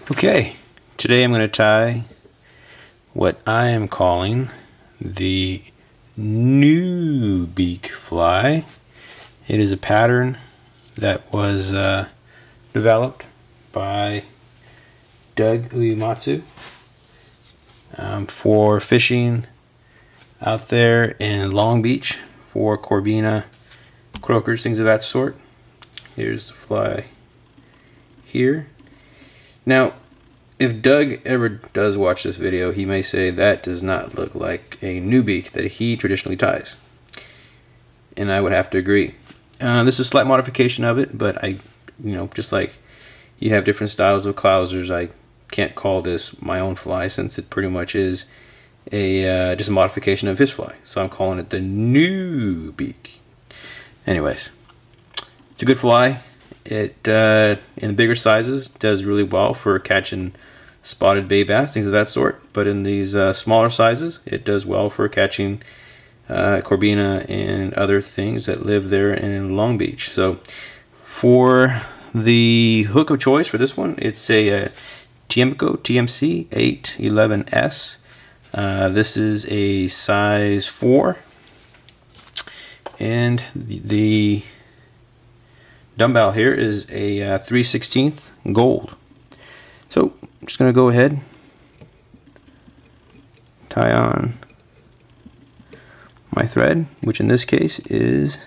Okay, today I'm going to tie what I am calling the Neeeew Beak fly. It is a pattern that was developed by Doug Uematsu for fishing out there in Long Beach for Corbina, croakers, things of that sort. Here's the fly here. Now, if Doug ever does watch this video, he may say that does not look like a Neeeew Beak that he traditionally ties. And I would have to agree. This is a slight modification of it, but just like you have different styles of clousers, I can't call this my own fly since it pretty much is just a modification of his fly. So I'm calling it the Neeeew Beak. Anyways, it's a good fly. It in the bigger sizes does really well for catching spotted bay bass, things of that sort. But in these smaller sizes, it does well for catching Corbina and other things that live there in Long Beach. So for the hook of choice for this one, it's a Tiemco TMC 811S. This is a size 4, and the dumbbell here is a 3/16 gold. So I'm just going to go ahead, tie on my thread, which in this case is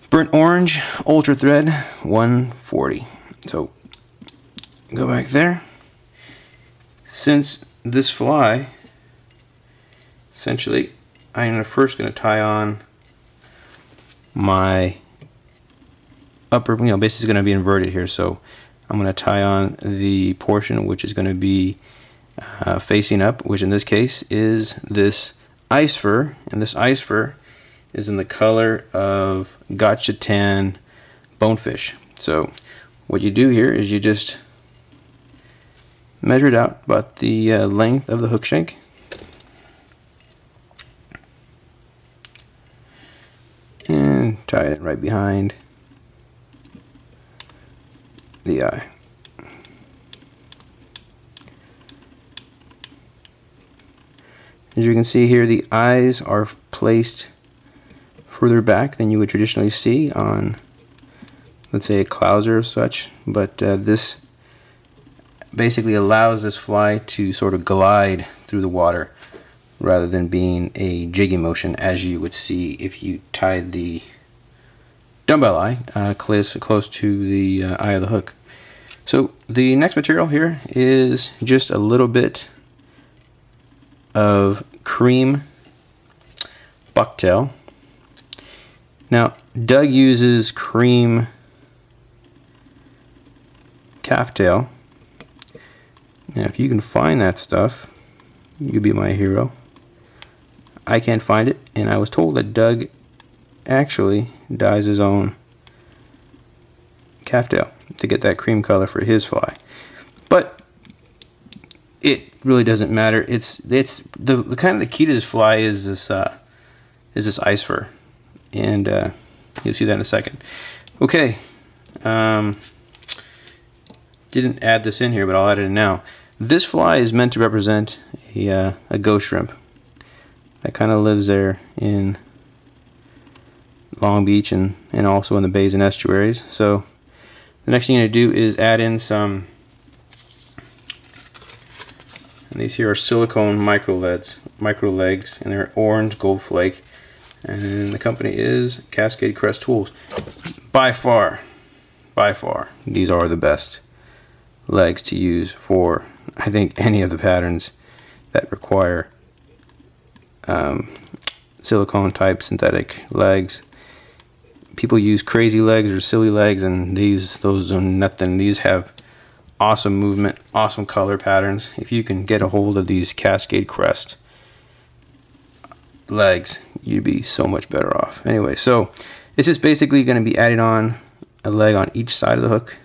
burnt orange ultra thread 140. So go back there. Since this fly, essentially, I'm first going to tie on my upper, base is going to be inverted here, so I'm going to tie on the portion which is going to be facing up, which in this case is this ice fur, and this ice fur is in the color of gotcha tan bonefish. So what you do here is you just measure it out about the length of the hook shank, and tie it right behind the eye. As you can see here, the eyes are placed further back than you would traditionally see on, let's say, a clouser or such, but this basically allows this fly to sort of glide through the water rather than being a jigging motion as you would see if you tied the dumbbell eye close to the eye of the hook. So the next material here is just a little bit of cream bucktail. Now Doug uses cream calftail. Now if you can find that stuff, you could be my hero. I can't find it, and I was told that Doug actually dyes his own calftail to get that cream color for his fly. But it really doesn't matter. It's the kind of the key to this fly is this ice fur, and you'll see that in a second. Okay, didn't add this in here, but I'll add it in now. This fly is meant to represent a ghost shrimp that kind of lives there in Long Beach and also in the bays and estuaries. So the next thing you're going to do is add in some, and these here are silicone micro legs, and they're orange gold flake, and the company is Cascade Crest Tools. By far, these are the best legs to use for, I think, any of the patterns that require silicone type synthetic legs. People use crazy legs or silly legs, and those are nothing. These have awesome movement, awesome color patterns. If you can get a hold of these Cascade Crest legs, you'd be so much better off. Anyway, so this is basically going to be adding on a leg on each side of the hook,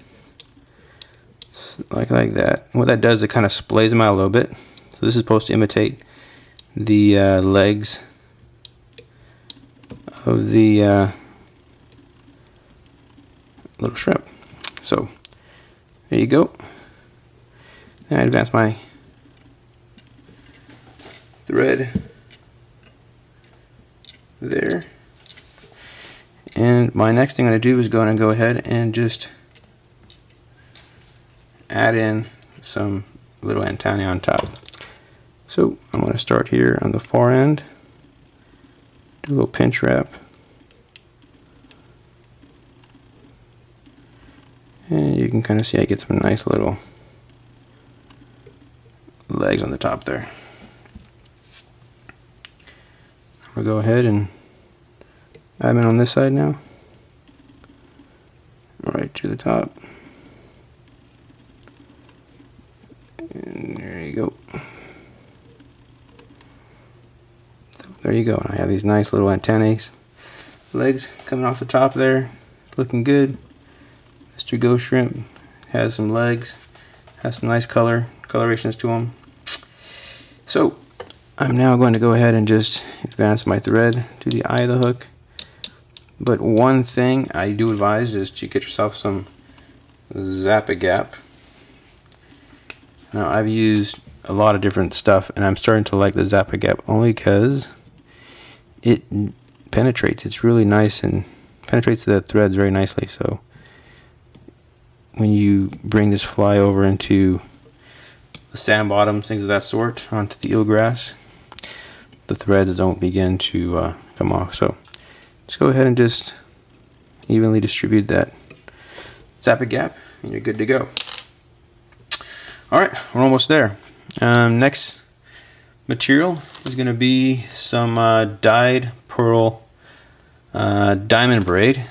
like that. And what that does, it kind of splays them out a little bit. So this is supposed to imitate the legs of the little shrimp. So There you go. And I advance my thread there. And my next thing I'm going to do is go ahead and just add in some little antennae on top. So I'm going to start here on the far end, do a little pinch wrap, and you can kind of see I get some nice little legs on the top there. I'm going to go ahead and add them in on this side now, right to the top. And there you go. There you go. And I have these nice little antennae legs coming off the top there, looking good. Mr. Ghost Shrimp has some legs, has some nice colorations to them. So I'm now going to go ahead and just advance my thread to the eye of the hook. But one thing I do advise is to get yourself some Zap-A-Gap. Now I've used a lot of different stuff, and I'm starting to like the Zap-A-Gap only because it penetrates. It's really nice and penetrates the threads very nicely. So when you bring this fly over into the sand bottoms, things of that sort, onto the eelgrass, the threads don't begin to come off. So just go ahead and just evenly distribute that Zap-A-Gap, and you're good to go. Alright, we're almost there. Next material is going to be some dyed pearl diamond braid,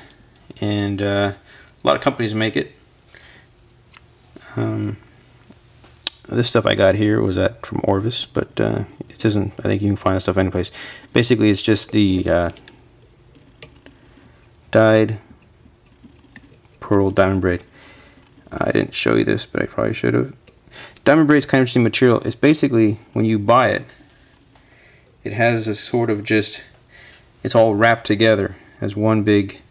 and a lot of companies make it. This stuff I got here was from Orvis, but it doesn't. I think you can find this stuff anyplace. Basically, it's just the dyed pearl diamond braid. I didn't show you this, but I probably should have. Diamond braid is kind of interesting material. It's basically, when you buy it, it has this sort of it's all wrapped together as one big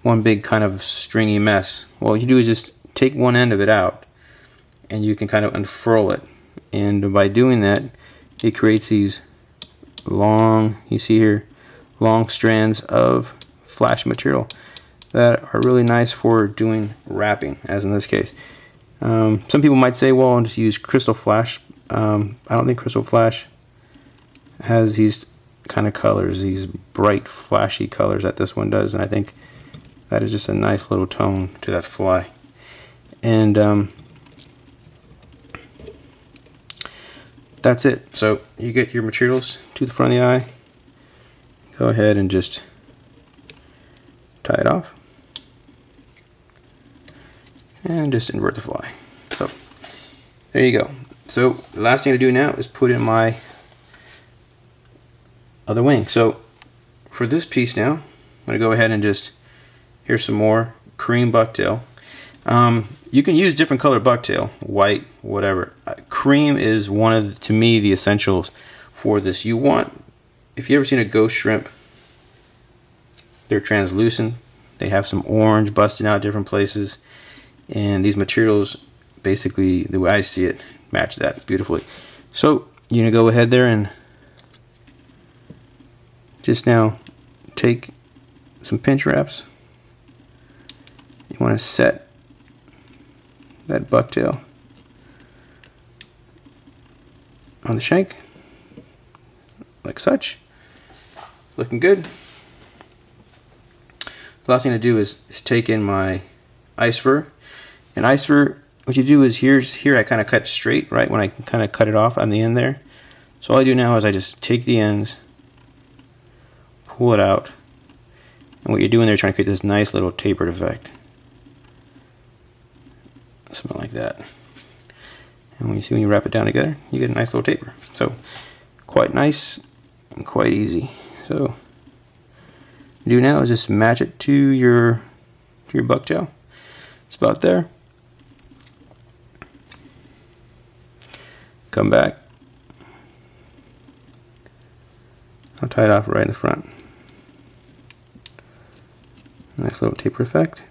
kind of stringy mess. Well, what you do is just take one end of it out, and you can kind of unfurl it. And by doing that, it creates these long, you see here, long strands of flash material that are really nice for doing wrapping, as in this case. Some people might say, well, I'll just use Crystal Flash. I don't think Crystal Flash has these kind of colors, these bright, flashy colors that this one does, and I think that is just a nice little tone to that fly. And that's it. So you get your materials to the front of the eye. Go ahead and just tie it off. And just invert the fly. So there you go. So the last thing to do now is put in my other wing. So for this piece now, I'm going to go ahead and just, here's some more cream bucktail. You can use different color bucktail, white, whatever. Cream is one of, to me, the essentials for this. You want, if you ever seen a ghost shrimp, they're translucent. They have some orange busting out different places. And these materials, basically, the way I see it, match that beautifully. So you're going to go ahead there and just now take some pinch wraps. You want to set that bucktail on the shank, like such. Looking good. The last thing to do is take in my ice fur. And ice fur, what you do is here I kind of cut straight, right, when I kind of cut it off on the end there. So all I do now is I just take the ends, pull it out, and what you're doing there is trying to create this nice little tapered effect. Something like that. And when you wrap it down together, you get a nice little taper. So quite nice and quite easy. So what you do now is just match it to your bucktail. It's about there. Come back. I'll tie it off right in the front. Nice little taper effect.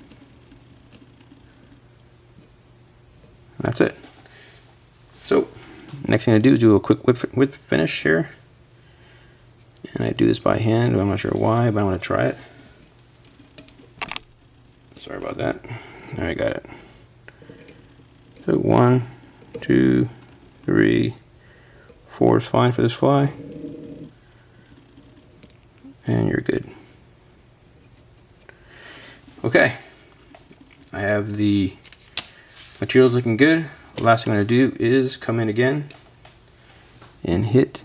That's it. So next thing I do is do a quick whip finish here. And I do this by hand. I'm not sure why, but I want to try it. Sorry about that. There, I got it. So 1, 2, 3, 4 is fine for this fly. And you're good. Okay. I have the materials looking good. The last thing I'm going to do is come in again and hit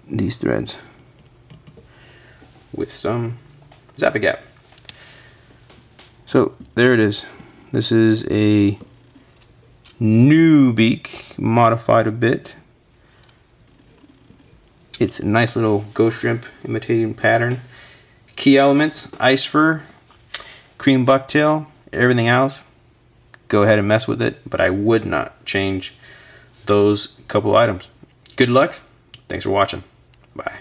these threads with some Zap-A-Gap. So there it is. This is a Neeeew Beak modified a bit. It's a nice little ghost shrimp imitating pattern. Key elements: ice fur, cream bucktail. Everything else, go ahead and mess with it, but I would not change those couple items. Good luck. Thanks for watching. Bye.